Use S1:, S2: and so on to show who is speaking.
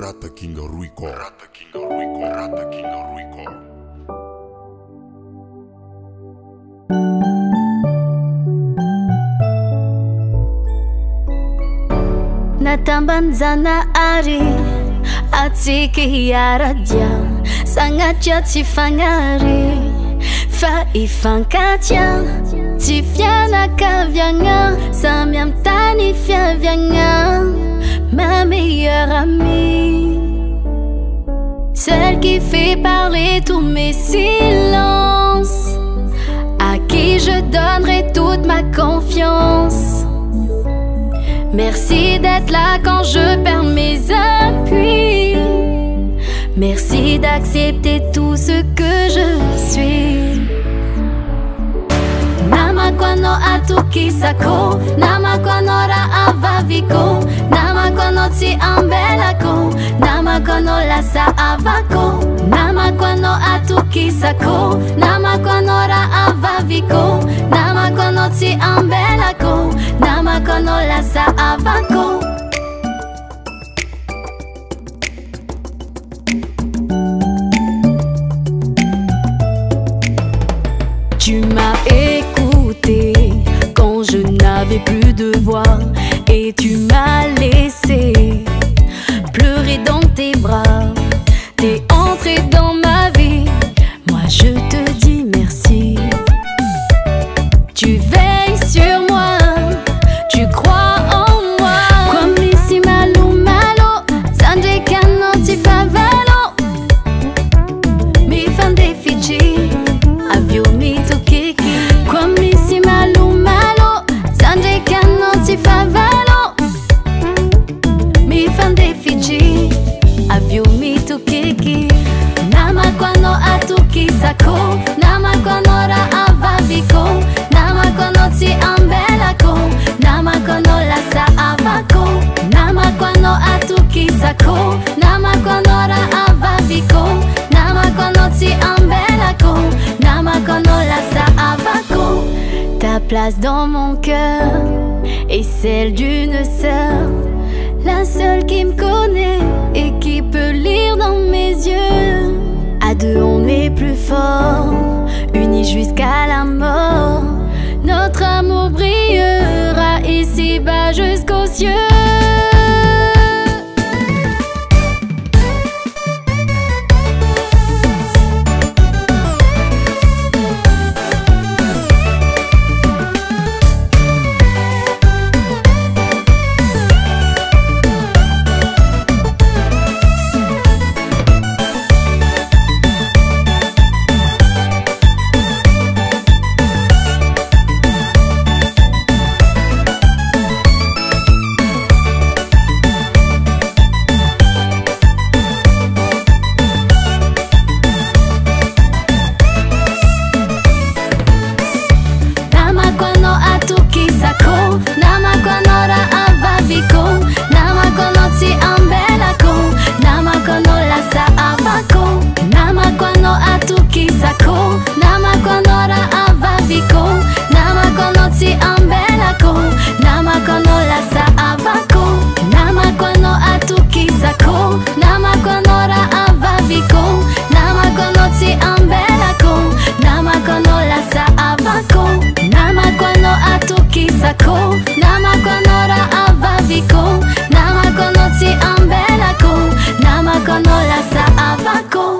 S1: Rata King Ruiko, Rata King Ruiko, Rata King Ruiko.
S2: Natambanzana ari atikiaradia sangatia tifangari fa ifankatia tifiana kavianga samiamtani fiavianga ma meilleure amie, celle qui fait parler tous mes silences, à qui je donnerai toute ma confiance. Merci d'être là quand je perds mes appuis. Merci d'accepter tout ce que je suis. Namakwano atukisako, namakwano ra avaviko, namakwano ti ambelako, namakwano lasa avako, namakwano atukisako, namakwano ra avaviko, namakwano ti ambelako, namakwano lasa avako. Tu m'as écouté quand je n'avais plus de voix et tu m'as laissé pleurer dans tes bras. T'es entré dans ma vie, moi je te dis merci. Tu veilles sur moi, tu crois en moi. Comme ici malo malo, Sanjay Kano ti favalo. Mi fan de Fiji, avio mi to kiki. Comme ici malo malo, Sanjay Kano ti favalo. Mi fan de Fiji, avio mi to kiki. Namakwano atukisako, namakwano ra avaviko, namakwano ti ambelako, namakwano lasa avako, namakwano atukisako, namakwano ra avaviko, namakwano ti ambelako, namakwano lasa avako. Ta place dans mon cœur est celle d'une sœur, la seule qui me connaît et qui peut lire dans mes yeux. À deux on est plus fort, unis jusqu'à la mort. Notre amour brillera ici-bas jusqu'aux cieux. Namakwano ra avaviko, namakwano ti ambelako, namakwano lasa avako, namakwano atukisako, namakwano ra avaviko, namakwano ti ambelako, namakwano lasa avako, namakwano atukisako, namakwano ra avaviko, namakwano ti ambelako, namakwano lasa avako, namakwano atukisako, namakwano ra avaviko, namakwano ti ambelako, namakwano lasa avako.